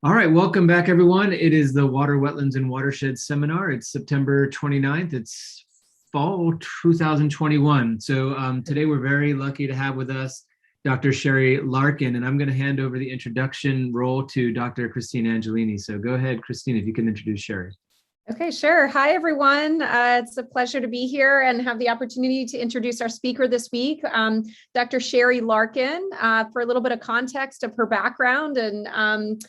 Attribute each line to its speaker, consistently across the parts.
Speaker 1: All right, welcome back, everyone. It is the Water, Wetlands, and Watersheds Seminar. It's September 29th. It's fall 2021. So today we're very lucky to have with us Dr. Sherry Larkin, and I'm going to hand over the introduction role to Dr. Christine Angelini. So go ahead, Christine, if you can introduce Sherry.
Speaker 2: Okay, sure. Hi, everyone. It's a pleasure to be here and have the opportunity to introduce our speaker this week, Dr. Sherry Larkin. For a little bit of context of her background, and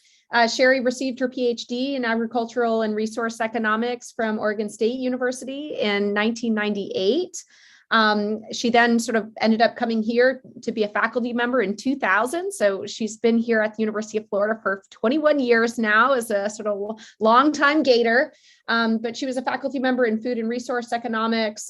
Speaker 2: Sherry received her PhD in agricultural and resource economics from Oregon State University in 1998. She then sort of ended up coming here to be a faculty member in 2000. So she's been here at the University of Florida for 21 years now as a sort of longtime Gator. But she was a faculty member in food and resource economics,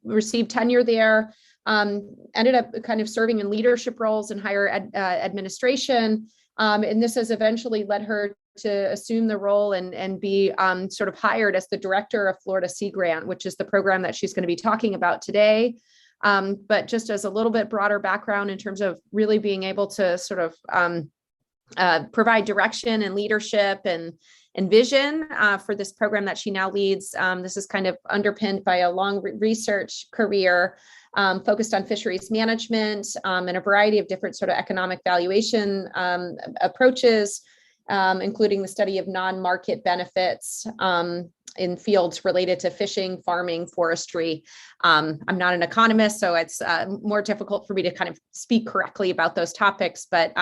Speaker 2: received tenure there, ended up kind of serving in leadership roles in higher administration. And this has eventually led her to assume the role and be sort of hired as the director of Florida Sea Grant, which is the program that she's going to be talking about today. But just as a little bit broader background in terms of really being able to sort of provide direction and leadership and vision for this program that she now leads. This is kind of underpinned by a long research career focused on fisheries management and a variety of different sort of economic valuation approaches, including the study of non-market benefits in fields related to fishing, farming, forestry. I'm not an economist, so it's more difficult for me to kind of speak correctly about those topics, but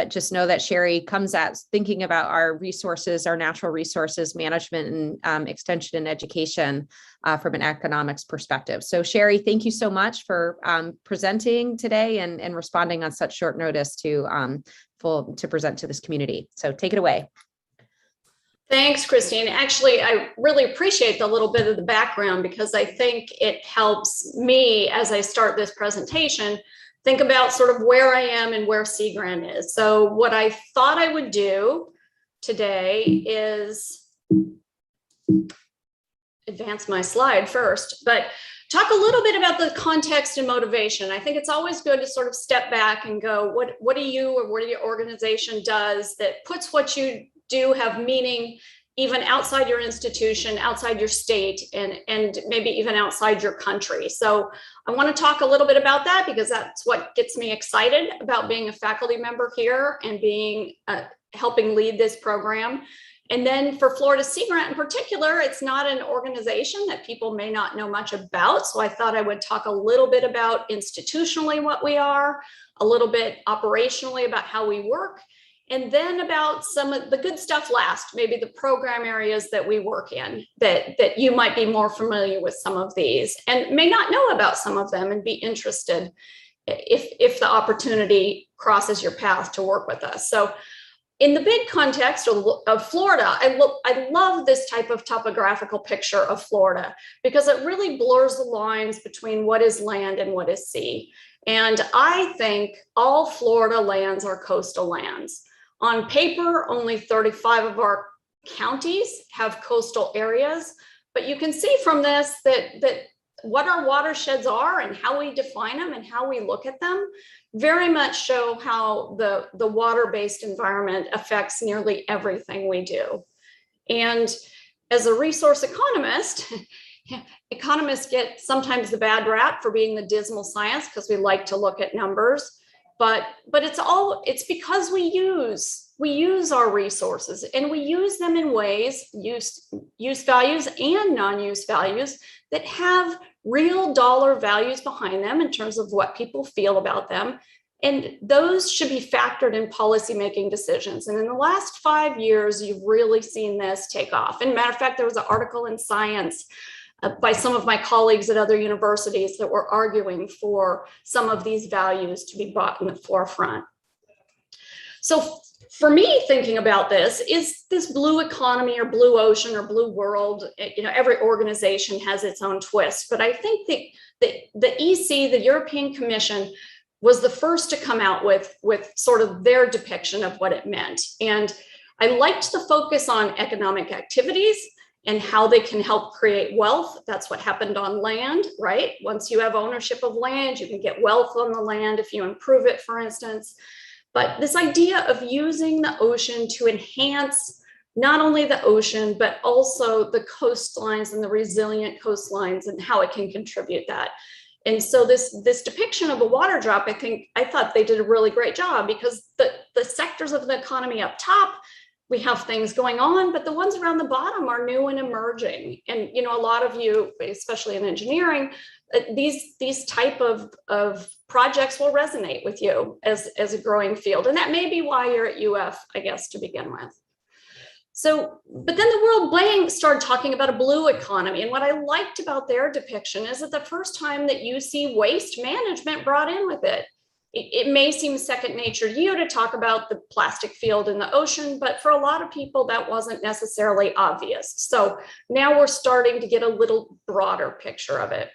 Speaker 2: just know that Sherry comes at thinking about our resources, our natural resources management and extension and education from an economics perspective. So Sherry, thank you so much for presenting today and responding on such short notice to present to this community. So take it away.
Speaker 3: Thanks, Christine. Actually, I really appreciate the little bit of the background because I think it helps me as I start this presentation think about sort of where I am and where Sea Grant is. So what I thought I would do today is advance my slide first, but talk a little bit about the context and motivation. I think it's always good to sort of step back and go, what do you or what your organization does that puts what you do have meaning even outside your institution, outside your state, and maybe even outside your country. So I want to talk a little bit about that because that's what gets me excited about being a faculty member here and being helping lead this program. And then for Florida Sea Grant in particular, it's not an organization that people may not know much about. So I thought I would talk a little bit about institutionally what we are, a little bit operationally about how we work, and then about some of the good stuff last, maybe the program areas that we work in that you might be more familiar with some of these and may not know about some of them and be interested if the opportunity crosses your path to work with us. So in the big context of Florida, I love this type of topographical picture of Florida because it really blurs the lines between what is land and what is sea. And I think all Florida lands are coastal lands. On paper, only 35 of our counties have coastal areas, but you can see from this that what our watersheds are and how we define them and how we look at them very much show how the water-based environment affects nearly everything we do. And as a resource economist, economists get sometimes the bad rap for being the dismal science because we like to look at numbers. But it's because we use our resources and we use them in ways, use values and non-use values that have real dollar values behind them in terms of what people feel about them. And those should be factored in policymaking decisions. And in the last 5 years, you've really seen this take off. And matter of fact, there was an article in Science by some of my colleagues at other universities that were arguing for some of these values to be brought in the forefront. So for me, thinking about this is this blue economy or blue ocean or blue world. Every organization has its own twist, but I think the EC, the European Commission, was the first to come out with sort of their depiction of what it meant. And I liked the focus on economic activities and how they can help create wealth. That's what happened on land, right? Once you have ownership of land, you can get wealth on the land if you improve it, for instance. But this idea of using the ocean to enhance not only the ocean, but also the coastlines and the resilient coastlines and how it can contribute that. And so this depiction of a water drop, I thought they did a really great job, because the sectors of the economy up top, we have things going on, but the ones around the bottom are new and emerging. And, you know, a lot of you, especially in engineering, these type of projects will resonate with you as a growing field. And that may be why you're at UF, I guess, to begin with. So, but then the World Bank started talking about a blue economy. And what I liked about their depiction is that the first time that you see waste management brought in with it. It may seem second nature to you to talk about the plastic field in the ocean, but for a lot of people, that wasn't necessarily obvious. So now we're starting to get a little broader picture of it.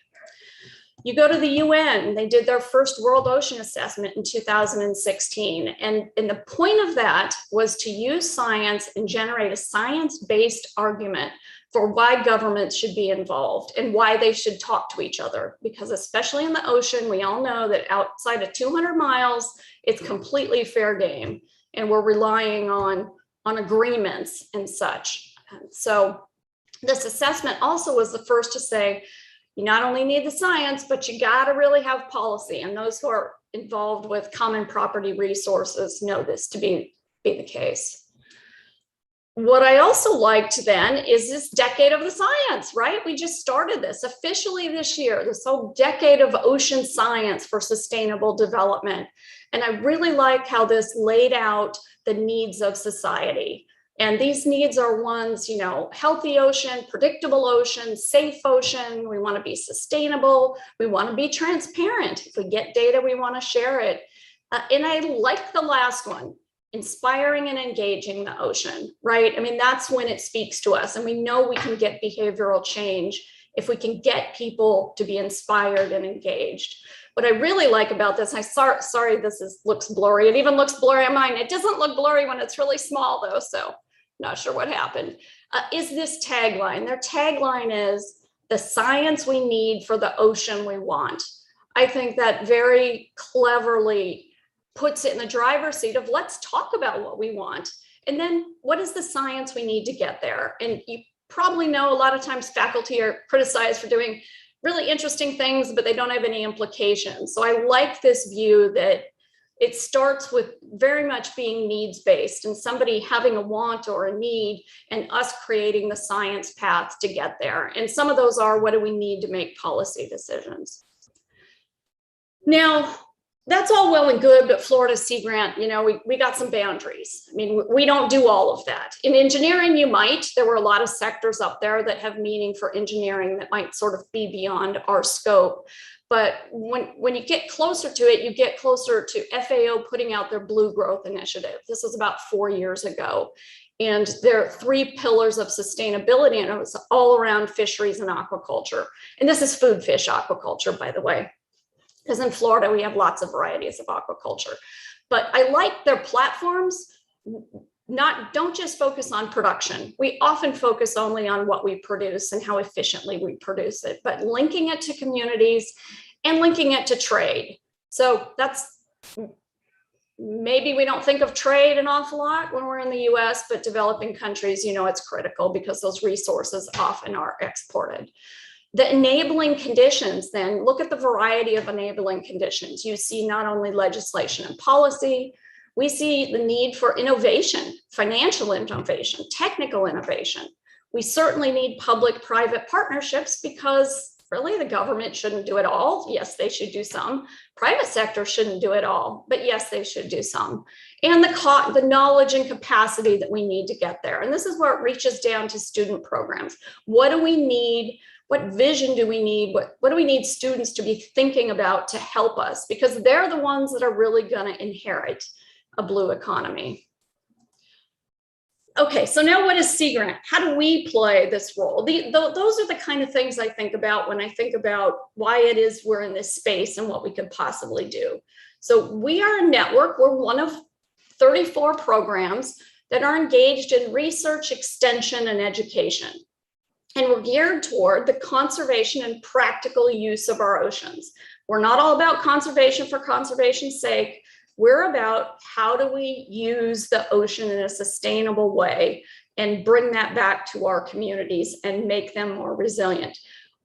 Speaker 3: You go to the UN, they did their first World Ocean Assessment in 2016. And the point of that was to use science and generate a science-based argument for why governments should be involved and why they should talk to each other. Because especially in the ocean, we all know that outside of 200 miles, it's completely fair game. And we're relying on agreements and such. So this assessment also was the first to say, you not only need the science, but you got to really have policy. And those who are involved with common property resources know this to be the case. What I also liked then is this decade of the science, right? We just started this officially this year, this whole decade of ocean science for sustainable development. And I really like how this laid out the needs of society. And these needs are ones, you know, healthy ocean, predictable ocean, safe ocean. We want to be sustainable. We want to be transparent. If we get data, we want to share it. And I like the last one. Inspiring and engaging the ocean, right? I mean, that's when it speaks to us. And we know we can get behavioral change if we can get people to be inspired and engaged. What I really like about this, sorry, this looks blurry. It even looks blurry on mine. It doesn't look blurry when it's really small though, so not sure what happened. Is this tagline. Their tagline is, the science we need for the ocean we want. I think that very cleverly puts it in the driver's seat of, let's talk about what we want. And then what is the science we need to get there? And you probably know a lot of times faculty are criticized for doing really interesting things, but they don't have any implications. So I like this view that it starts with very much being needs-based and somebody having a want or a need and us creating the science path to get there. And some of those are, what do we need to make policy decisions? Now, that's all well and good, but Florida Sea Grant, you know, we got some boundaries. I mean, we don't do all of that. In engineering, you might. There were a lot of sectors up there that have meaning for engineering that might sort of be beyond our scope. But when you get closer to it, you get closer to FAO putting out their Blue Growth Initiative. This was about 4 years ago. And there are 3 pillars of sustainability, and it was all around fisheries and aquaculture. And this is food fish aquaculture, by the way. Because in Florida, we have lots of varieties of aquaculture. But I like their platforms, don't just focus on production. We often focus only on what we produce and how efficiently we produce it, but linking it to communities and linking it to trade. So that's, maybe we don't think of trade an awful lot when we're in the US, but developing countries, you know, it's critical because those resources often are exported. The enabling conditions, then look at the variety of enabling conditions. You see not only legislation and policy, we see the need for innovation, financial innovation, technical innovation. We certainly need public-private partnerships because really the government shouldn't do it all. Yes, they should do some. Private sector shouldn't do it all, but yes, they should do some. And the knowledge and capacity that we need to get there. And this is where it reaches down to student programs. What do we need? What vision do we need? What do we need students to be thinking about to help us? Because they're the ones that are really going to inherit a blue economy. Okay, so now what is Sea Grant? How do we play this role? Those are the kind of things I think about when I think about why it is we're in this space and what we could possibly do. So we are a network. We're one of 34 programs that are engaged in research, extension, and education. And we're geared toward the conservation and practical use of our oceans. We're not all about conservation for conservation's sake. We're about how do we use the ocean in a sustainable way and bring that back to our communities and make them more resilient.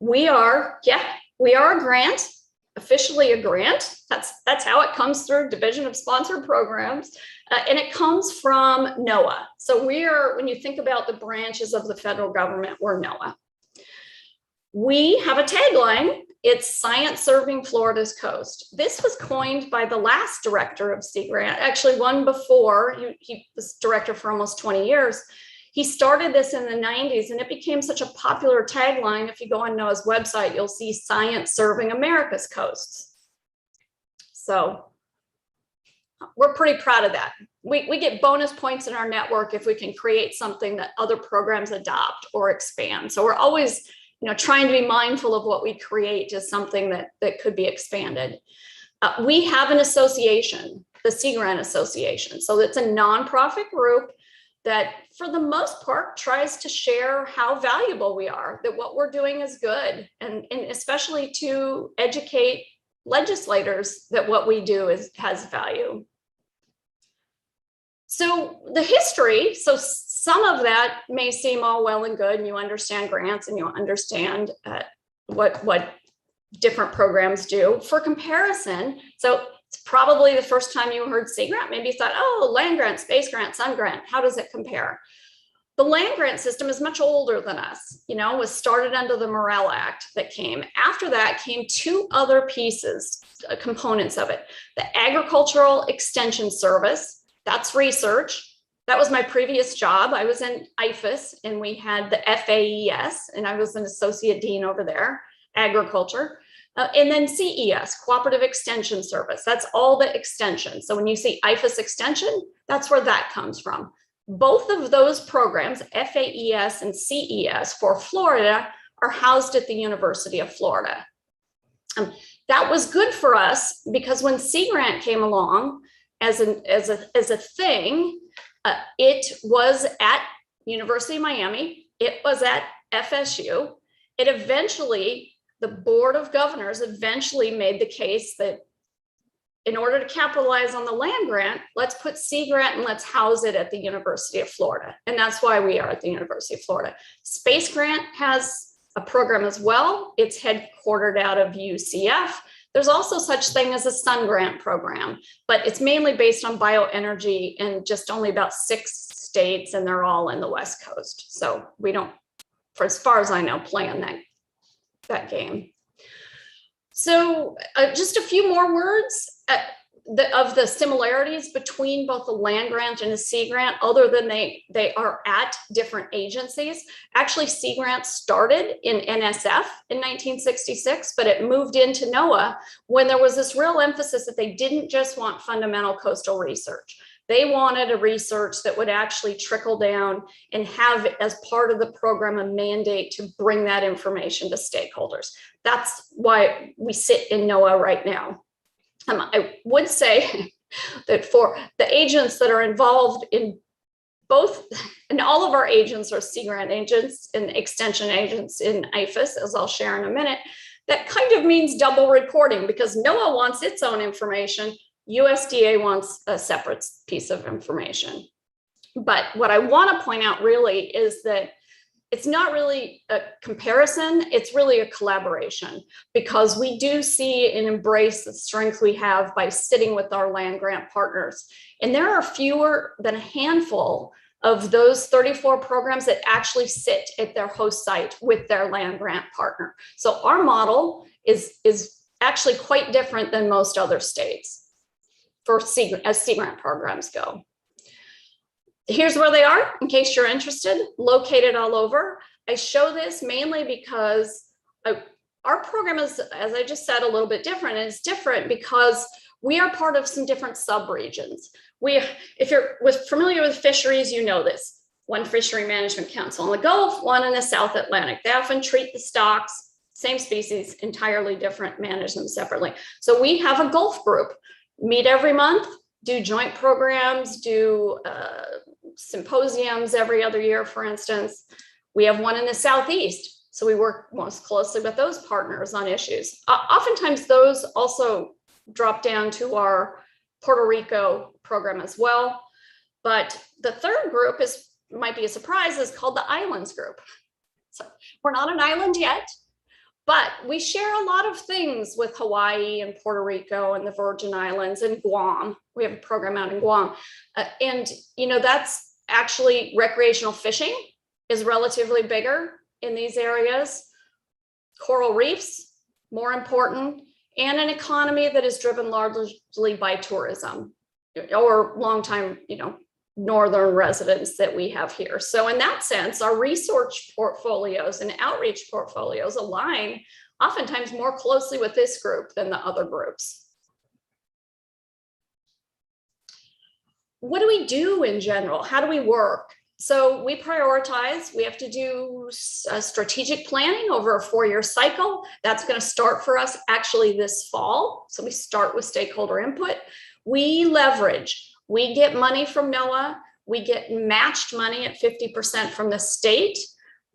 Speaker 3: We are a grant, officially a grant. That's how it comes through Division of Sponsored Programs, and it comes from NOAA. So when you think about the branches of the federal government, we're NOAA. We have a tagline. It's science serving Florida's coast. This was coined by the last director of Sea Grant, actually one before. He was director for almost 20 years. He started this in the 90s, and it became such a popular tagline. If you go on NOAA's website, you'll see science serving America's coasts. So we're pretty proud of that. We get bonus points in our network if we can create something that other programs adopt or expand. So we're always trying to be mindful of what we create as something that could be expanded. We have an association, the Sea Grant Association. So it's a nonprofit group that for the most part tries to share how valuable we are, that what we're doing is good, and especially to educate legislators that what we do has value. So the history, so some of that may seem all well and good, and you understand grants and you understand what different programs do. For comparison, so it's probably the first time you heard Sea Grant, maybe you thought, oh, land grant, space grant, sun grant, how does it compare? The land grant system is much older than us, was started under the Morrill Act that came. After that came two other pieces, components of it. The Agricultural Extension Service, that's research. That was my previous job. I was in IFAS, and we had the FAES, and I was an associate dean over there, agriculture. And then CES, Cooperative Extension Service. That's all the extension. So when you see IFAS extension, that's where that comes from. Both of those programs, FAES and CES for Florida, are housed at the University of Florida. That was good for us because when Sea Grant came along as a thing, it was at University of Miami. It was at FSU. It eventually, the Board of Governors eventually made the case that in order to capitalize on the land grant, let's put Sea Grant and let's house it at the University of Florida. And that's why we are at the University of Florida. Space Grant has a program as well. It's headquartered out of UCF. There's also such thing as a Sun Grant program, but it's mainly based on bioenergy in just only about 6 states, and they're all in the West Coast. So we don't, for as far as I know, play on that game. So just a few more words of the similarities between both the land grant and the Sea Grant, other than they are at different agencies. Actually, Sea Grant started in NSF in 1966, but it moved into NOAA when there was this real emphasis that they didn't just want fundamental coastal research. They wanted a research that would actually trickle down and have as part of the program a mandate to bring that information to stakeholders. That's why we sit in NOAA right now. I would say that for the agents that are involved in both, and all of our agents are Sea Grant agents and extension agents in IFAS, as I'll share in a minute, that kind of means double reporting because NOAA wants its own information. USDA wants a separate piece of information. But what I want to point out really is that it's not really a comparison, it's really a collaboration, because we do see and embrace the strength we have by sitting with our land grant partners. And there are fewer than a handful of those 34 programs that actually sit at their host site with their land grant partner. So our model is actually quite different than most other states as Sea Grant programs go. Here's where they are, in case you're interested, located all over. I show this mainly because our program is, as I just said, a little bit different. And it's different because we are part of some different subregions. If you're familiar with fisheries, you know this. One fishery management council in the Gulf, one in the South Atlantic. They often treat the stocks, same species, entirely different, manage them separately. So we have a Gulf group, meet every month, do joint programs, do symposiums every other year, for instance. We have one in the Southeast, so we work most closely with those partners on issues. Oftentimes those also drop down to our Puerto Rico program as well. But the third group might be a surprise, is called the Islands group. So we're not an island yet, but we share a lot of things with Hawaii and Puerto Rico and the Virgin Islands and Guam. We have a program out in Guam. And, you know, that's actually recreational fishing is relatively bigger in these areas. Coral reefs, more important, and an economy that is driven largely by tourism or long-time, you know, northern residents that we have here. So in that sense, our research portfolios and outreach portfolios align oftentimes more closely with this group than the other groups. What do we do in general? How do we work? So we prioritize. We have to do strategic planning over a 4-year cycle. That's going to start for us actually this fall. So we start with stakeholder input. We leverage. We get money from NOAA. We get matched money at 50% from the state.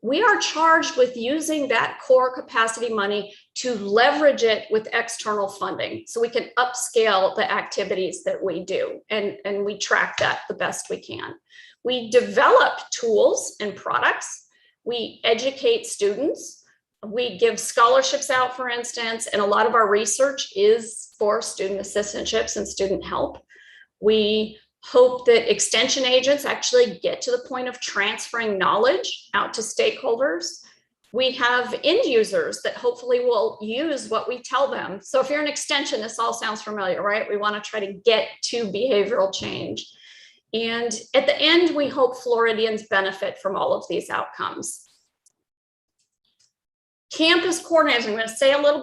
Speaker 3: We are charged with using that core capacity money to leverage it with external funding so we can upscale the activities that we do. And we track that the best we can. We develop tools and products. We educate students. We give scholarships out, for instance, and a lot of our research is for student assistantships and student help. We hope that extension agents actually get to the point of transferring knowledge out to stakeholders. We have end users that hopefully will use what we tell them. So if you're an extension, this all sounds familiar, right? We want to try to get to behavioral change. And at the end, we hope Floridians benefit from all of these outcomes. Campus coordinators, I'm going to say a little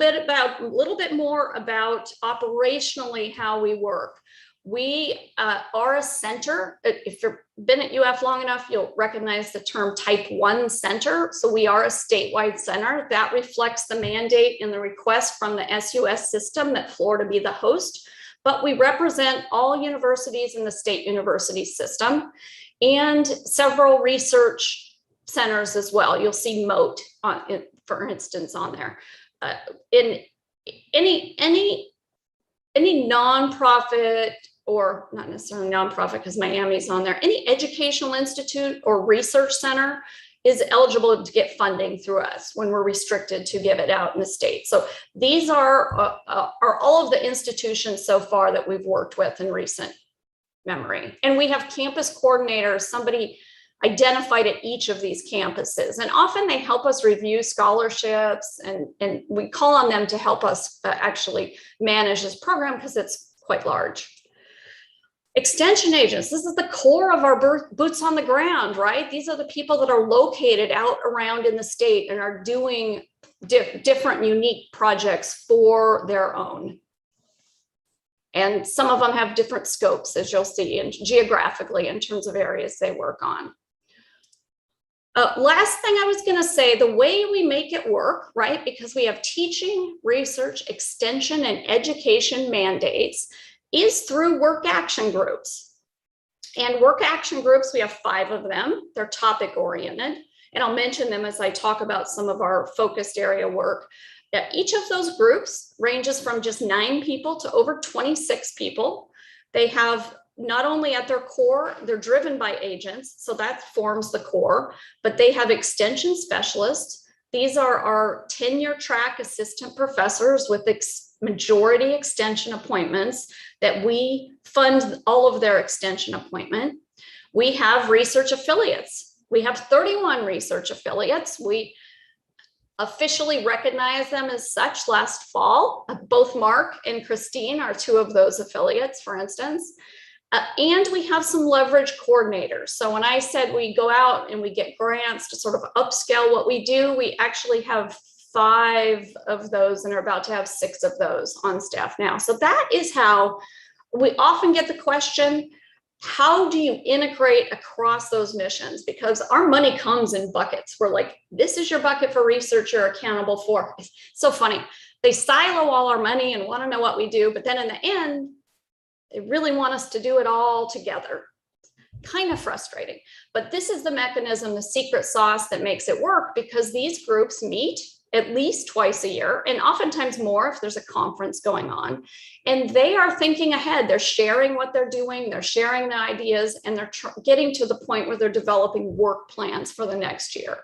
Speaker 3: bit more about operationally how we work. We are a center. If you've been at UF long enough, you'll recognize the term Type 1 center. So we are a statewide center. That reflects the mandate in the request from the SUS system that Florida be the host. But we represent all universities in the state university system and several research centers as well. You'll see MOAT, for instance, on there. In any nonprofit, or not necessarily nonprofit because Miami's on there, any educational institute or research center is eligible to get funding through us when we're restricted to give it out in the state. So these are all of the institutions so far that we've worked with in recent memory. And we have campus coordinators, somebody identified at each of these campuses. And often they help us review scholarships and we call on them to help us actually manage this program because it's quite large. Extension agents, this is the core of our boots on the ground, right? These are the people that are located out around in the state and are doing different unique projects for their own. And some of them have different scopes, as you'll see, and geographically in terms of areas they work on. Last thing I was going to say, the way we make it work, right? Because we have teaching, research, extension, and education mandates is through work action groups. And work action groups, we have 5 of them. They're topic oriented. And I'll mention them as I talk about some of our focused area work. Each of those groups ranges from just 9 people to over 26 people. They have not only at their core, they're driven by agents, so that forms the core, but they have extension specialists. These are our tenure track assistant professors with majority extension appointments that we fund all of their extension appointment. We have research affiliates. We have 31 research affiliates. We officially recognized them as such last fall. Both Mark and Christine are 2 of those affiliates, for instance. And we have some leverage coordinators. So when I said we go out and we get grants to sort of upscale what we do, we actually have 5 of those and are about to have 6 of those on staff now. So that is how we often get the question, how do you integrate across those missions? Because our money comes in buckets. We're like, this is your bucket for research you're accountable for. It's so funny. They silo all our money and want to know what we do, but then in the end, they really want us to do it all together. Kind of frustrating, but this is the mechanism, the secret sauce that makes it work, because these groups meet at least twice a year, and oftentimes more if there's a conference going on. And they are thinking ahead. They're sharing what they're doing, they're sharing the ideas, and they're getting to the point where they're developing work plans for the next year.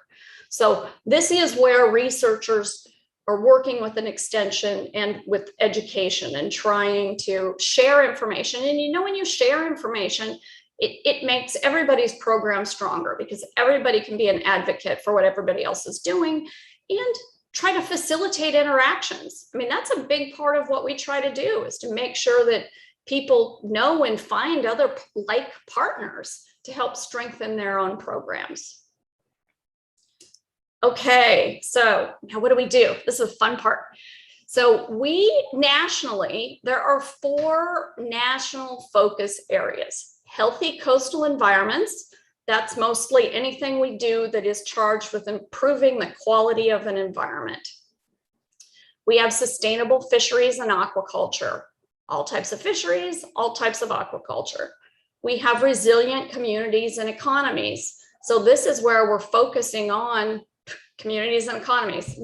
Speaker 3: So this is where researchers are working with an extension and with education and trying to share information. And you know, when you share information, it makes everybody's program stronger, because everybody can be an advocate for what everybody else is doing and try to facilitate interactions. I mean, that's a big part of what we try to do, is to make sure that people know and find other like partners to help strengthen their own programs. Okay, so now what do we do? This is the fun part. So we nationally, there are 4 national focus areas. Healthy coastal environments. That's mostly anything we do that is charged with improving the quality of an environment. We have sustainable fisheries and aquaculture, all types of fisheries, all types of aquaculture. We have resilient communities and economies. So this is where we're focusing on communities and economies.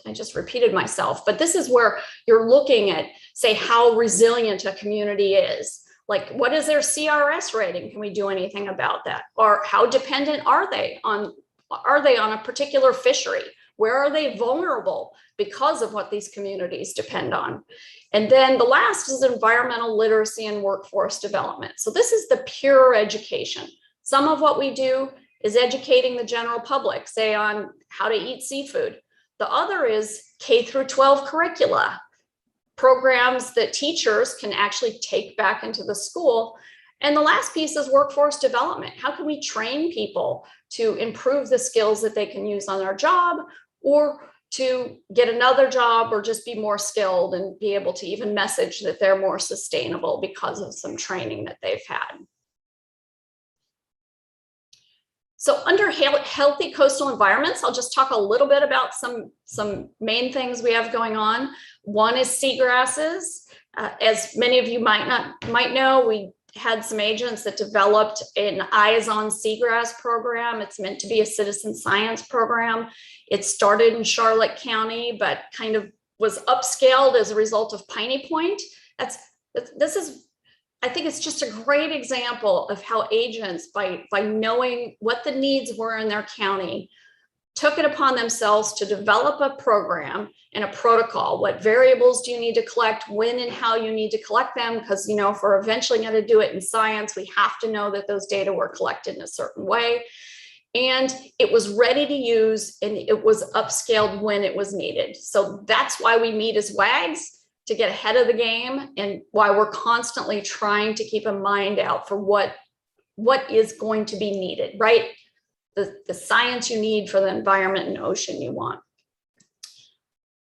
Speaker 3: I just repeated myself, but this is where you're looking at, say, how resilient a community is. Like, what is their CRS rating? Can we do anything about that? Or how dependent are they on a particular fishery? Where are they vulnerable because of what these communities depend on? And then the last is environmental literacy and workforce development. So this is the pure education. Some of what we do is educating the general public, say, on how to eat seafood. The other is K through 12 curricula, programs that teachers can actually take back into the school. And the last piece is workforce development. How can we train people to improve the skills that they can use on their job, or to get another job, or just be more skilled and be able to even message that they're more sustainable because of some training that they've had. So under healthy coastal environments, I'll just talk a little bit about some main things we have going on. One is seagrasses. As many of you might know, we had some agents that developed an Eyes on Seagrass program. It's meant to be a citizen science program. It started in Charlotte County, but kind of was upscaled as a result of Piney Point. I think it's just a great example of how agents, by knowing what the needs were in their county, took it upon themselves to develop a program and a protocol. What variables do you need to collect, when and how you need to collect them? Because, you know, if we're eventually going to do it in science, we have to know that those data were collected in a certain way. And it was ready to use, and it was upscaled when it was needed. So that's why we meet as WAGs, to get ahead of the game, and why we're constantly trying to keep a mind out for what is going to be needed, right? The science you need for the environment and ocean you want.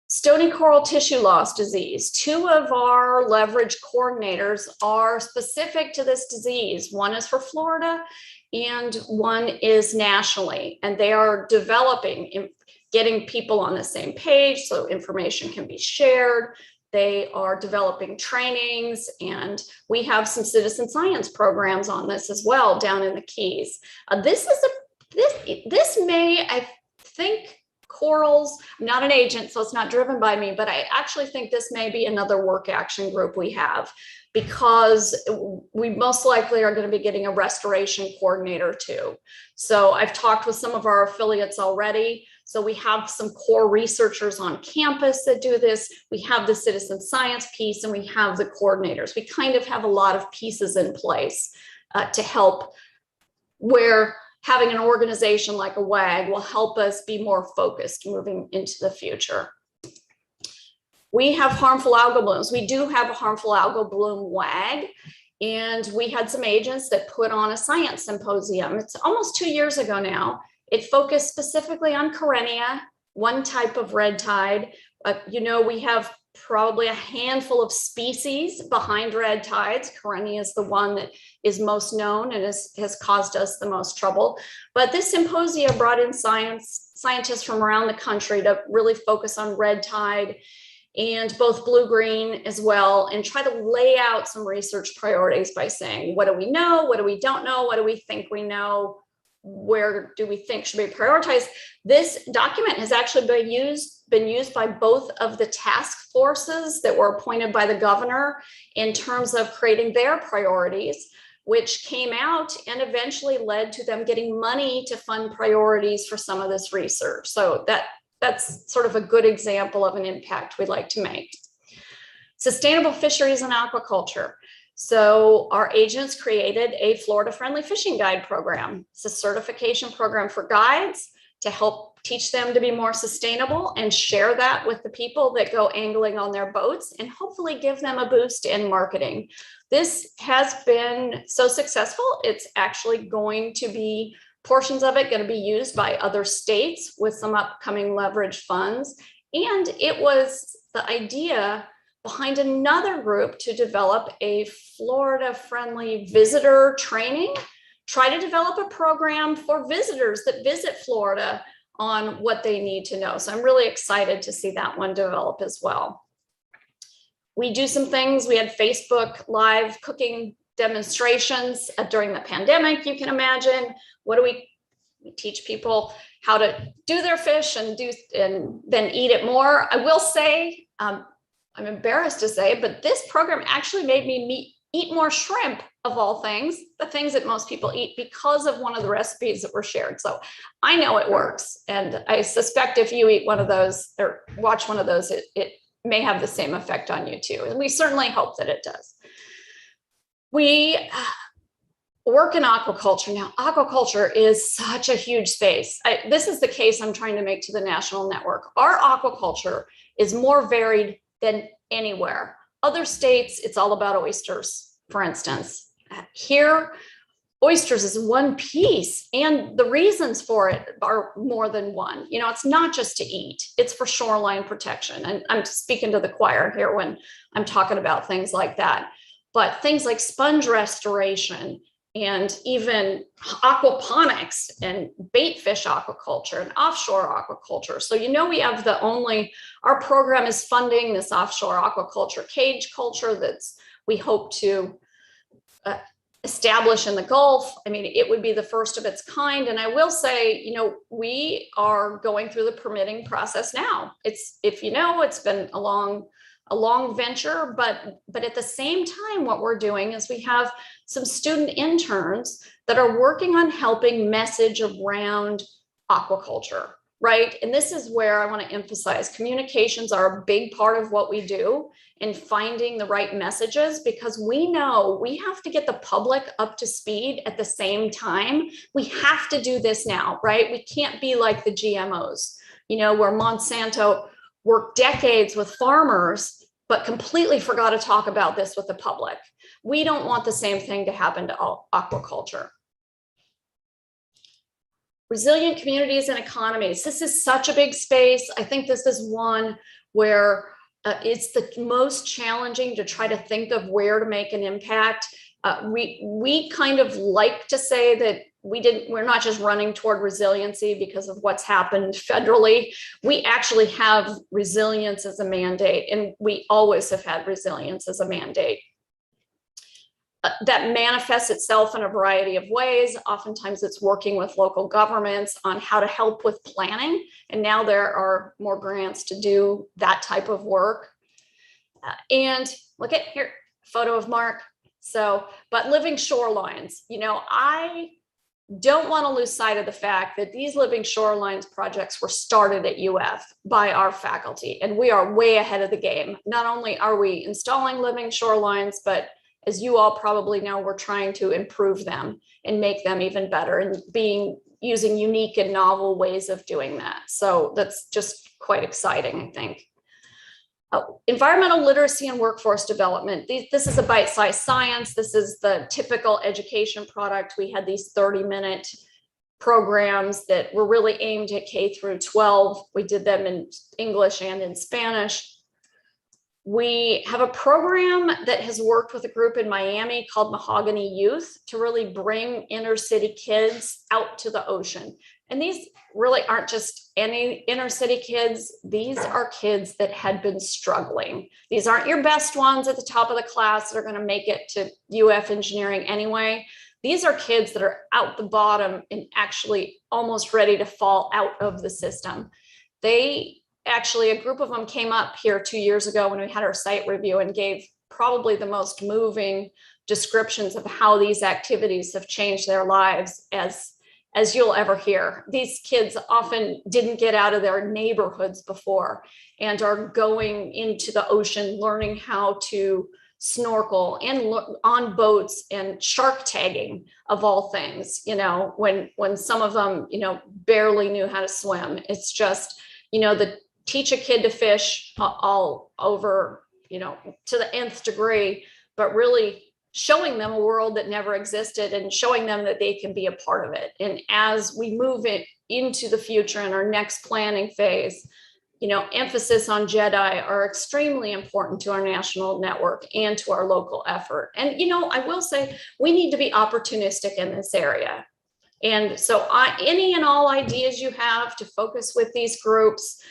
Speaker 3: Stony coral tissue loss disease. 2 of our leverage coordinators are specific to this disease. One is for Florida and one is nationally, and they are developing, getting people on the same page so information can be shared. They are developing trainings, and we have some citizen science programs on this as well down in the Keys. This may, I think, corals, I'm not an agent, so it's not driven by me, but I actually think this may be another work action group we have, because we most likely are going to be getting a restoration coordinator too. So I've talked with some of our affiliates already. So we have some core researchers on campus that do this. We have the citizen science piece, and we have the coordinators. We kind of have a lot of pieces in place to help, where having an organization like a WAG will help us be more focused moving into the future. We have harmful algal blooms. We do have a harmful algal bloom WAG, and we had some agents that put on a science symposium. It's almost 2 years ago now. It focused specifically on Corenia, one type of red tide. You know, we have probably a handful of species behind red tides. Corenia is the one that is most known and has caused us the most trouble. But this symposium brought in scientists from around the country to really focus on red tide and both blue-green as well, and try to lay out some research priorities by saying, what do we know? What do we don't know? What do we think we know? where do we think should be prioritized? This document has actually been used by both of the task forces that were appointed by the governor in terms of creating their priorities, which came out and eventually led to them getting money to fund priorities for some of this research. So that's sort of a good example of an impact we'd like to make. Sustainable fisheries and aquaculture. So our agents created a Florida-friendly fishing guide program. It's a certification program for guides to help teach them to be more sustainable and share that with the people that go angling on their boats and hopefully give them a boost in marketing. This has been so successful, it's actually going to be, portions of it going to be used by other states with some upcoming leverage funds. And it was the idea behind another group to develop a Florida-friendly visitor training, try to develop a program for visitors that visit Florida on what they need to know. So I'm really excited to see that one develop as well. We do some things. We had Facebook live cooking demonstrations during the pandemic, you can imagine. What do we teach people how to do their fish and then eat it more? I will say, I'm embarrassed to say, but this program actually made me eat more shrimp, of all things, the things that most people eat, because of one of the recipes that were shared. So I know it works. And I suspect if you eat one of those or watch one of those, it may have the same effect on you too. And we certainly hope that it does. We work in aquaculture. Now, aquaculture is such a huge space. This is the case I'm trying to make to the national network. Our aquaculture is more varied than anywhere. Other states, it's all about oysters, for instance. Here, oysters is one piece, and the reasons for it are more than one. You know, it's not just to eat, it's for shoreline protection. And I'm speaking to the choir here when I'm talking about things like that. But things like sponge restoration and even aquaponics and bait fish aquaculture and offshore aquaculture. So, you know, we have our program is funding this offshore aquaculture cage culture that's we hope to establish in the Gulf. I mean, it would be the first of its kind. And I will say, you know, we are going through the permitting process now. It's been a long venture, but at the same time, what we're doing is we have some student interns that are working on helping message around aquaculture, right? And this is where I want to emphasize communications are a big part of what we do in finding the right messages, because we know we have to get the public up to speed at the same time. We have to do this now, right? We can't be like the GMOs, you know, where Monsanto worked decades with farmers, but completely forgot to talk about this with the public. We don't want the same thing to happen to aquaculture. Resilient communities and economies. This is such a big space. I think this is one where it's the most challenging to try to think of where to make an impact. We kind of like to say that we're not just running toward resiliency because of what's happened federally. We actually have resilience as a mandate, and we always have had resilience as a mandate. That manifests itself in a variety of ways. Oftentimes it's working with local governments on how to help with planning. And now there are more grants to do that type of work. And look at here, photo of Mark. So, but living shorelines, you know, I don't want to lose sight of the fact that these living shorelines projects were started at UF by our faculty, and we are way ahead of the game. Not only are we installing living shorelines, but as you all probably know, we're trying to improve them and make them even better, and using unique and novel ways of doing that. So that's just quite exciting, I think. Environmental literacy and workforce development. This is a bite-sized science. This is the typical education product. We had these 30-minute programs that were really aimed at K through 12. We did them in English and in Spanish. We have a program that has worked with a group in Miami called Mahogany Youth to really bring inner city kids out to the ocean. And these really aren't just any inner city kids. These are kids that had been struggling. These aren't your best ones at the top of the class that are going to make it to UF engineering anyway. These are kids that are out the bottom and actually almost ready to fall out of the system. They actually, a group of them came up here 2 years ago when we had our site review and gave probably the most moving descriptions of how these activities have changed their lives as you'll ever hear. These kids often didn't get out of their neighborhoods before and are going into the ocean, learning how to snorkel and on boats and shark tagging of all things, when some of them, barely knew how to swim. It's just, teach a kid to fish all over, to the nth degree, but really showing them a world that never existed and showing them that they can be a part of it. And as we move it into the future in our next planning phase, emphasis on JEDI are extremely important to our national network and to our local effort. And, I will say we need to be opportunistic in this area. And so any and all ideas you have to focus with these groups,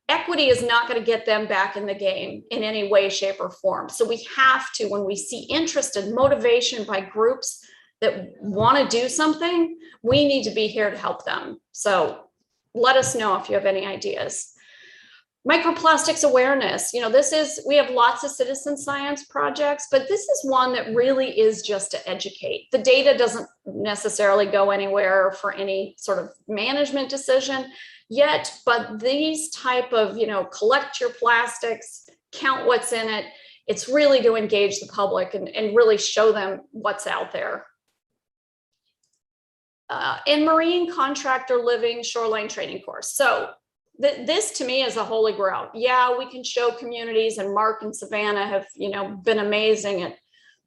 Speaker 3: equity is not going to get them back in the game in any way, shape, or form. So we have to, when we see interest and motivation by groups that want to do something, we need to be here to help them. So let us know if you have any ideas. Microplastics awareness, we have lots of citizen science projects, but this is one that really is just to educate. The data doesn't necessarily go anywhere for any sort of management decision yet, but these type of, collect your plastics, count what's in it, it's really to engage the public and really show them what's out there. In marine contractor living shoreline training course. So this to me is a holy grail. Yeah, we can show communities, and Mark and Savannah have, been amazing at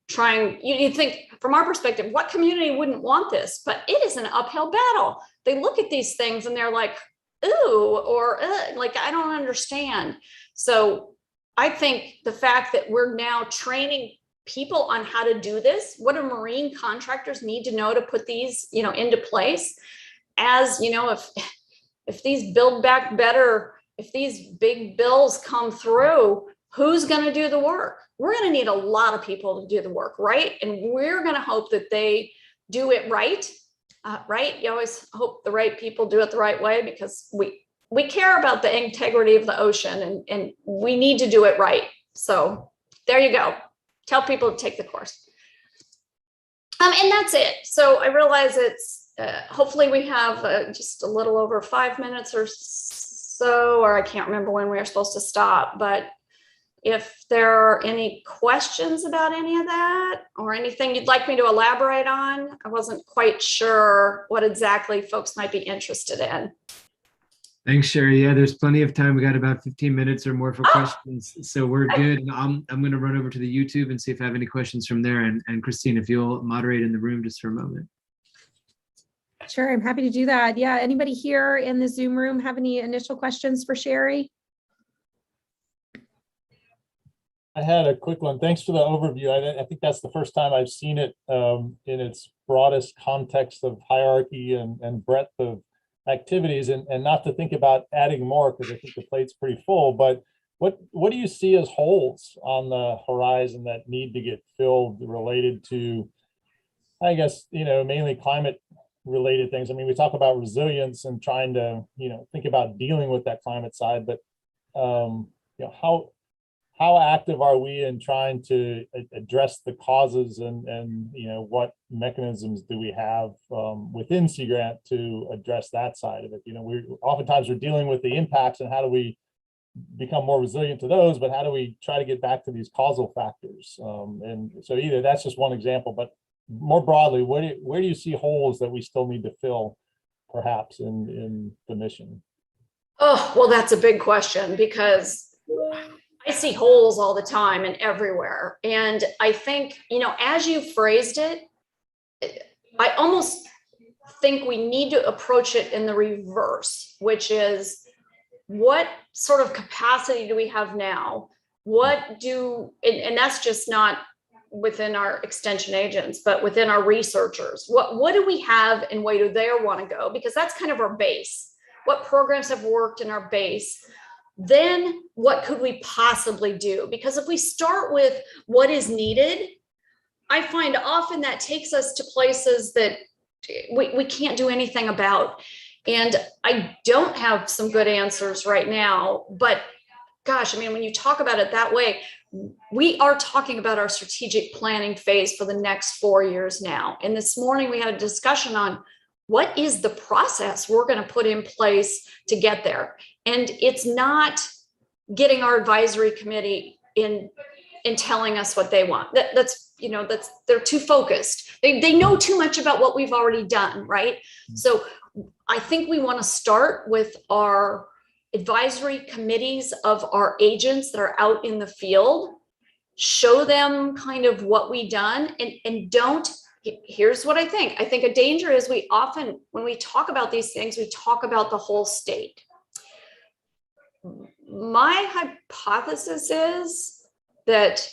Speaker 3: trying. You think from our perspective, what community wouldn't want this? But it is an uphill battle. They look at these things and they're like, ooh, or like, I don't understand. So I think the fact that we're now training people on how to do this, what do marine contractors need to know to put these, into place? As if these build back better, if these big bills come through, who's going to do the work? We're going to need a lot of people to do the work, right? And we're going to hope that they do it right. Right? You always hope the right people do it the right way, because we care about the integrity of the ocean, and we need to do it right. So there you go. Tell people to take the course. And that's it. So I realize it's, hopefully we have just a little over 5 minutes or so, or I can't remember when we were supposed to stop, but if there are any questions about any of that or anything you'd like me to elaborate on, I wasn't quite sure what exactly folks might be interested in.
Speaker 1: Thanks, Sherry. Yeah, there's plenty of time. We got about 15 minutes or more for questions, so we're good. And I'm going to run over to the YouTube and see if I have any questions from there. And Christine, if you'll moderate in the room just for a moment.
Speaker 2: Sure, I'm happy to do that. Yeah, anybody here in the Zoom room have any initial questions for Sherry?
Speaker 4: I had a quick one. Thanks for the overview. I think that's the first time I've seen it in its broadest context of hierarchy and breadth of activities, and not to think about adding more, because I think the plate's pretty full. But what do you see as holes on the horizon that need to get filled related to, I guess, mainly climate related things? I mean, we talk about resilience and trying to, think about dealing with that climate side, but how active are we in trying to address the causes, and what mechanisms do we have within Sea Grant to address that side of it? Oftentimes we're dealing with the impacts, and how do we become more resilient to those, but how do we try to get back to these causal factors? And so either that's just one example, but more broadly, where do you see holes that we still need to fill, perhaps in the mission?
Speaker 3: Oh, well, that's a big question, because I see holes all the time and everywhere. And I think, as you phrased it, I almost think we need to approach it in the reverse, which is, what sort of capacity do we have now? And that's just not within our extension agents, but within our researchers. What do we have, and where do they want to go? Because that's kind of our base. What programs have worked in our base? Then what could we possibly do? Because if we start with what is needed, I find often that takes us to places that we can't do anything about. And I don't have some good answers right now, but gosh, I mean, when you talk about it that way, we are talking about our strategic planning phase for the next 4 years now. And this morning we had a discussion on what is the process we're going to put in place to get there. And it's not getting our advisory committee in telling us what they want. That's they're too focused. They know too much about what we've already done, right? So I think we want to start with our advisory committees of our agents that are out in the field, show them kind of what we've done, and don't, here's what I think a danger is we often, when we talk about these things, we talk about the whole state. My hypothesis is that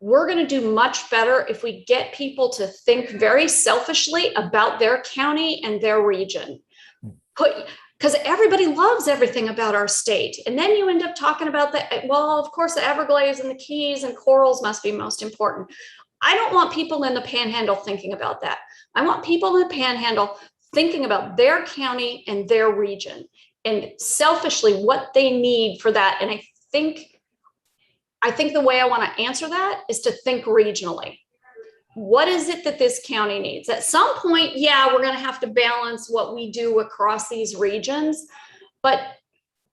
Speaker 3: we're going to do much better if we get people to think very selfishly about their county and their region. Because everybody loves everything about our state. And then you end up talking about of course, the Everglades and the Keys and corals must be most important. I don't want people in the Panhandle thinking about that. I want people in the Panhandle thinking about their county and their region and selfishly what they need for that. And I think the way I want to answer that is to think regionally. What is it that this county needs? At some point, yeah, we're going to have to balance what we do across these regions, but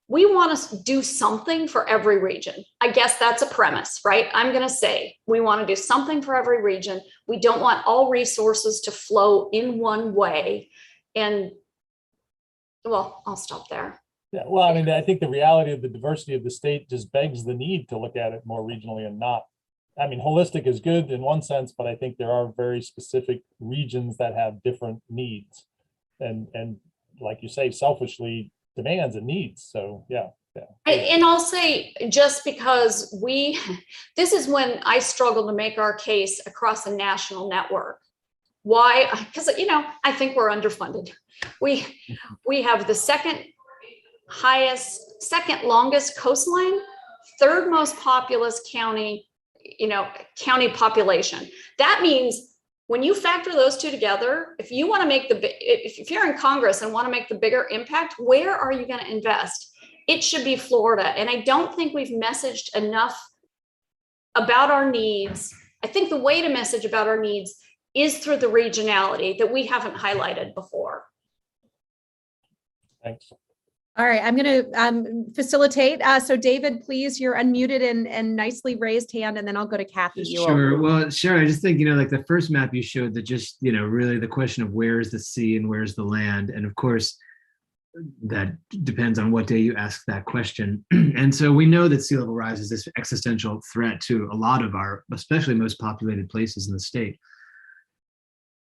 Speaker 3: we want to do something for every region. I guess that's a premise, right? I'm going to say we want to do something for every region. We don't want all resources to flow in one way. And well, I'll stop there.
Speaker 4: Yeah, well, I mean, I think the reality of the diversity of the state just begs the need to look at it more regionally and not. I mean, holistic is good in one sense, but I think there are very specific regions that have different needs, and like you say, selfishly demands and needs. So yeah.
Speaker 3: And I'll say, just because this is when I struggle to make our case across a national network. Why? Because I think we're underfunded. We have the second longest coastline, third most populous county population. That means when you factor those two together, if you want to make if you're in Congress and want to make the bigger impact, where are you going to invest? It should be Florida. And I don't think we've messaged enough about our needs. I think the way to message about our needs is through the regionality that we haven't highlighted before.
Speaker 4: Thanks.
Speaker 2: All right, I'm going to facilitate. So David, please, you're unmuted and nicely raised hand, and then I'll go to Kathy.
Speaker 1: Sure. Well, sure. I just think, like the first map you showed that just, really the question of where's the sea and where's the land. And of course, that depends on what day you ask that question. And so we know that sea level rise is this existential threat to a lot of our, especially most populated places in the state.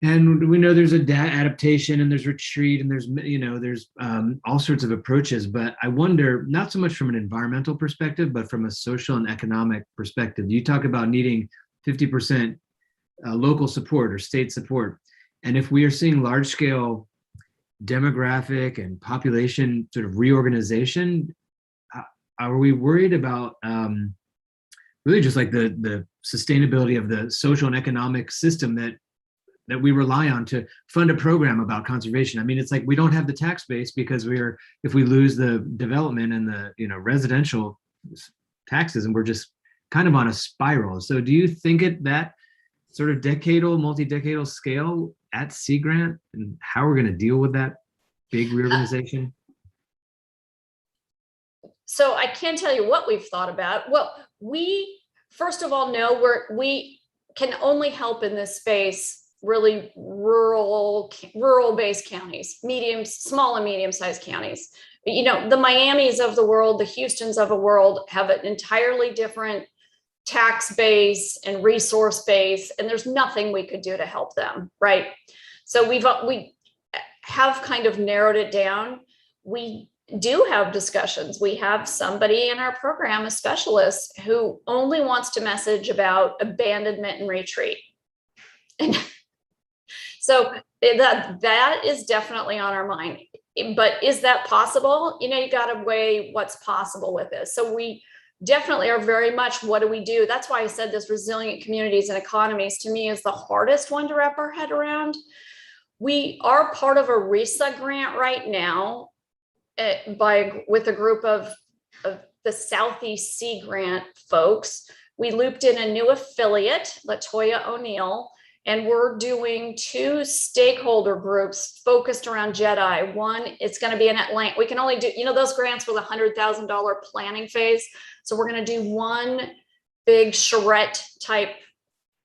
Speaker 1: And we know there's adaptation and there's retreat and there's all sorts of approaches. But I wonder, not so much from an environmental perspective, but from a social and economic perspective. You talk about needing 50% local support or state support. And if we are seeing large scale demographic and population sort of reorganization, are we worried about really just like the sustainability of the social and economic system that we rely on to fund a program about conservation? I mean, it's like we don't have the tax base because if we lose the development and the residential taxes, and we're just kind of on a spiral. So do you think at that sort of multi-decadal scale at Sea Grant, and how we're going to deal with that big reorganization?
Speaker 3: So I can't tell you what we've thought about. Well, we first of all know we can only help in this space really rural based counties, small and medium sized counties. The Miamis of the world, the Houstons of the world have an entirely different tax base and resource base, and there's nothing we could do to help them, right? So we have kind of narrowed it down. We do have discussions. We have somebody in our program, a specialist, who only wants to message about abandonment and retreat. And so that is definitely on our mind. But is that possible? You got to weigh what's possible with this. So we definitely are very much, what do we do? That's why I said this resilient communities and economies to me is the hardest one to wrap our head around. We are part of a RESA grant right now with a group of the Southeast Sea Grant folks. We looped in a new affiliate, Latoya O'Neill, and we're doing 2 stakeholder groups focused around JEDI. One, it's going to be in Atlanta. We can only do, those grants with $100,000 planning phase. So we're going to do one big charrette type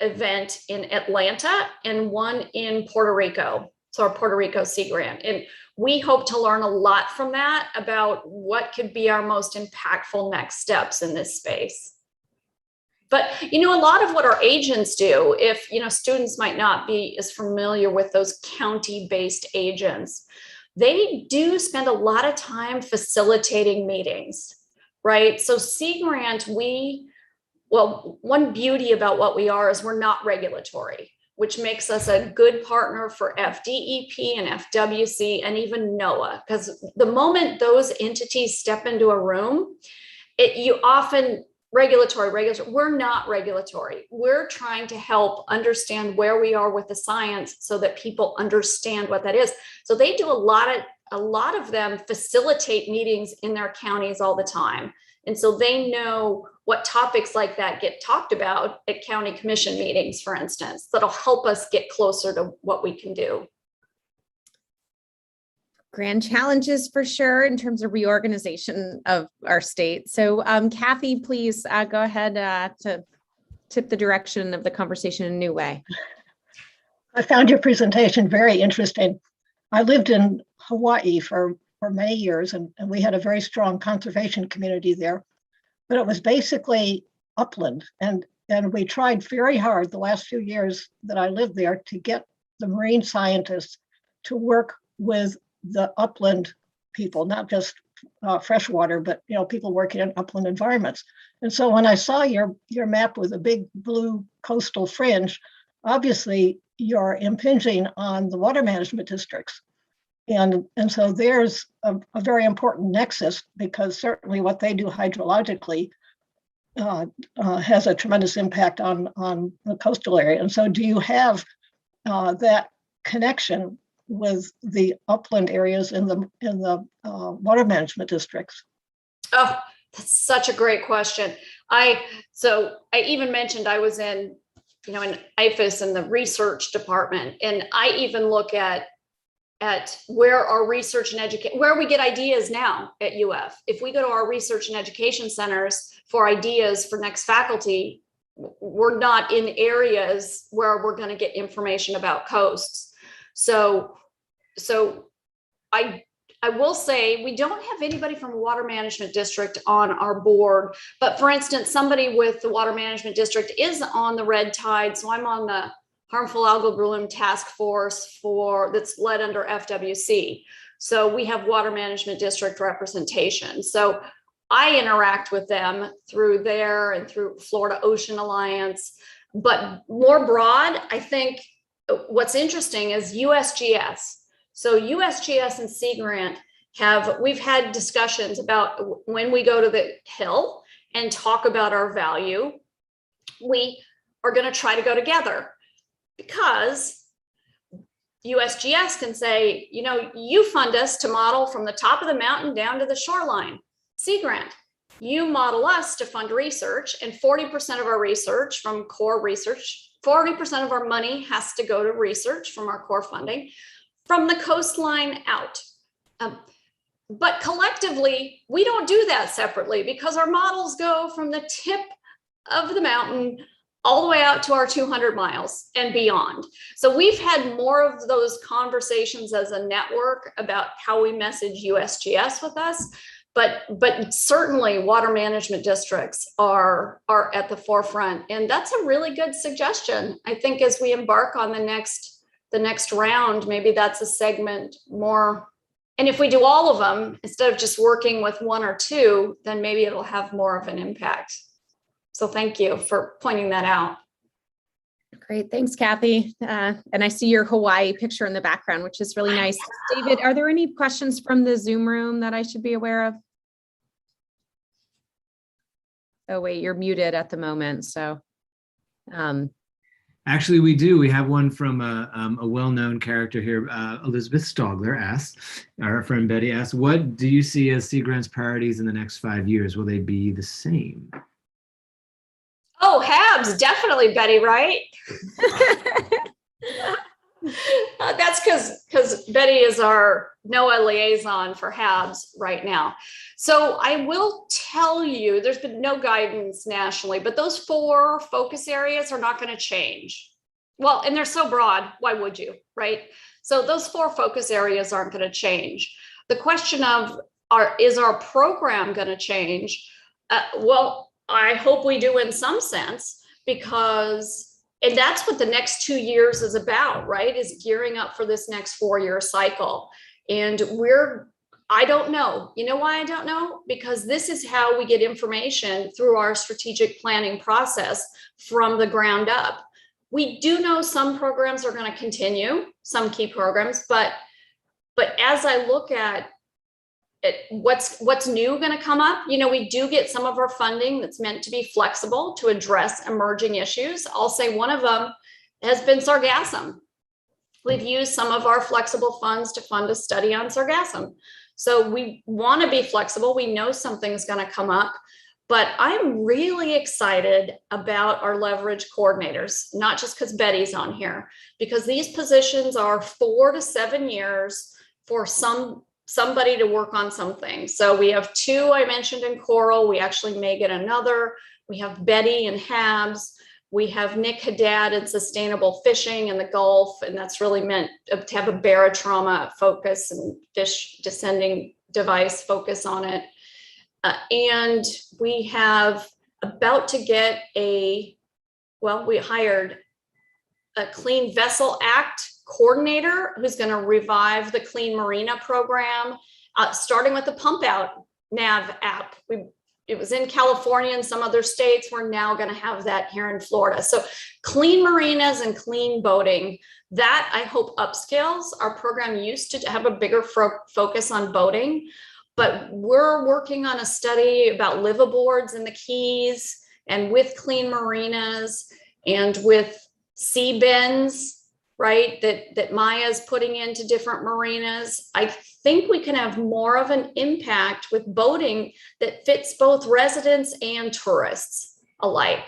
Speaker 3: event in Atlanta and one in Puerto Rico. So our Puerto Rico Sea Grant. And we hope to learn a lot from that about what could be our most impactful next steps in this space. But, a lot of what our agents do, if, students might not be as familiar with those county-based agents, they do spend a lot of time facilitating meetings, right? So Sea Grant, one beauty about what we are is we're not regulatory, which makes us a good partner for FDEP and FWC and even NOAA, because the moment those entities step into a room, you often regulatory, we're not regulatory. We're trying to help understand where we are with the science so that people understand what that is. So they do a lot of them facilitate meetings in their counties all the time. And so they know what topics like that get talked about at county commission meetings, for instance, that'll help us get closer to what we can do.
Speaker 2: Grand challenges for sure in terms of reorganization of our state. So Kathy, please go ahead to tip the direction of the conversation in a new way.
Speaker 5: I found your presentation very interesting. I lived in Hawaii for many years, and we had a very strong conservation community there, but it was basically upland. And we tried very hard the last few years that I lived there to get the marine scientists to work with the upland people, not just freshwater, but people working in upland environments. And so when I saw your map with a big blue coastal fringe, obviously you're impinging on the water management districts. And so there's a very important nexus, because certainly what they do hydrologically has a tremendous impact on the coastal area. And so do you have that connection with the upland areas in the water management districts?
Speaker 3: Oh, that's such a great question. I even mentioned I was in IFAS in the research department, and I even look at where our research and education, where we get ideas now at UF. If we go to our research and education centers for ideas for next faculty, we're not in areas where we're going to get information about coasts. So I will say we don't have anybody from a water management district on our board, but for instance, somebody with the water management district is on the red tide. So I'm on the harmful algal bloom task force that's led under FWC. So we have water management district representation. So I interact with them through there and through Florida Ocean Alliance, but more broad, I think what's interesting is USGS. So USGS and Sea Grant we've had discussions about when we go to the Hill and talk about our value, we are going to try to go together, because USGS can say, you fund us to model from the top of the mountain down to the shoreline. Sea Grant, you model us to fund research, and 40% of our research from core research, 40% of our money has to go to research from our core funding, from the coastline out. But collectively, we don't do that separately, because our models go from the tip of the mountain all the way out to our 200 miles and beyond. So we've had more of those conversations as a network about how we message USGS with us, but certainly water management districts are at the forefront. And that's a really good suggestion. I think as we embark on the next round, maybe that's a segment more. And if we do all of them, instead of just working with one or two, then maybe it'll have more of an impact. So thank you for pointing that out.
Speaker 2: Great, thanks, Kathy. And I see your Hawaii picture in the background, which is really nice. David, are there any questions from the Zoom room that I should be aware of? Oh, wait, you're muted at the moment. So,
Speaker 1: Actually, we do. We have one from a well-known character here. Elizabeth Stogler asks, our friend Betty asks, what do you see as Sea Grant's priorities in the next 5 years? Will they be the same?
Speaker 3: Oh, HABs, definitely, Betty, right? That's because Betty is our NOAA liaison for HABs right now. So I will tell you, there's been no guidance nationally, but those 4 focus areas are not going to change. Well, and they're so broad, why would you, right? So those 4 focus areas aren't going to change. The question of, is our program going to change? Well, I hope we do in some sense, because and that's what the next 2 years is about, right? Is gearing up for this next 4-year cycle. And I don't know. You know why I don't know? Because this is how we get information through our strategic planning process from the ground up. We do know some programs are going to continue, some key programs, but as I look at what's new going to come up, we do get some of our funding that's meant to be flexible to address emerging issues. I'll say one of them has been sargassum. We've used some of our flexible funds to fund a study on sargassum. So we want to be flexible. We know something's going to come up, but I'm really excited about our leverage coordinators, not just because Betty's on here, because these positions are 4 to 7 years for somebody to work on something. So we have 2 I mentioned in coral. We actually may get another. We have Betty and HABs. We have Nick Haddad in sustainable fishing in the Gulf, and that's really meant to have a barotrauma focus and fish descending device focus on it. And we have about to get we hired a Clean Vessel Act coordinator who's going to revive the Clean Marina program, starting with the Pump Out Nav app. It was in California and some other states. We're now going to have that here in Florida. So clean marinas and clean boating, that I hope upscales. Our program used to have a bigger focus on boating, but we're working on a study about liveaboards in the Keys and with clean marinas and with sea bins, right, that Maya's putting into different marinas. I think we can have more of an impact with boating that fits both residents and tourists alike.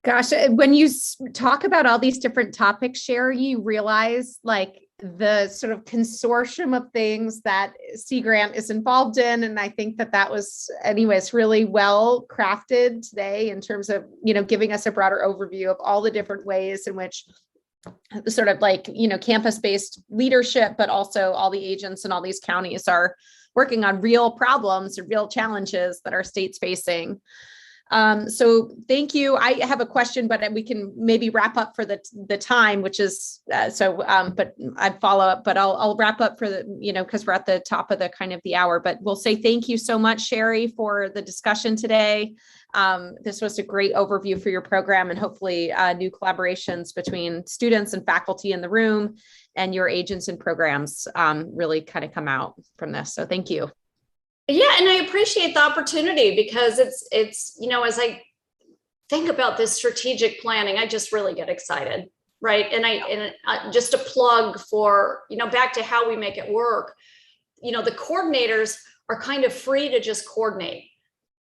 Speaker 2: Gosh, when you talk about all these different topics, Sherry, you realize like the sort of consortium of things that Sea Grant is involved in. And I think that was, anyways, really well crafted today in terms of, giving us a broader overview of all the different ways in which sort of like, campus-based leadership, but also all the agents in all these counties are working on real problems and real challenges that our state's facing. So thank you. I have a question, but we can maybe wrap up for the time, which is but I'd follow up, but I'll wrap up for because we're at the top of the hour, but we'll say thank you so much, Sherry, for the discussion today. This was a great overview for your program, and hopefully new collaborations between students and faculty in the room and your agents and programs really kind of come out from this. So thank you.
Speaker 3: Yeah, and I appreciate the opportunity because it's as I think about this strategic planning, I just really get excited, right? And just a plug for, back to how we make it work, the coordinators are kind of free to just coordinate.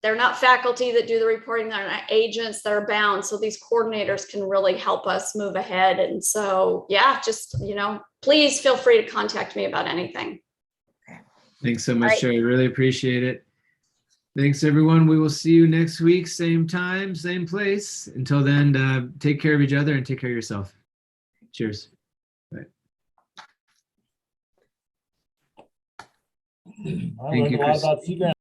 Speaker 3: They're not faculty that do the reporting, they're not agents that are bound. So these coordinators can really help us move ahead. And so, yeah, just, please feel free to contact me about anything.
Speaker 1: Thanks so much, Sherry. Really appreciate it. Thanks, everyone. We will see you next week, same time, same place. Until then, take care of each other and take care of yourself. Cheers. Bye.
Speaker 4: I learned a lot about Sea Grant.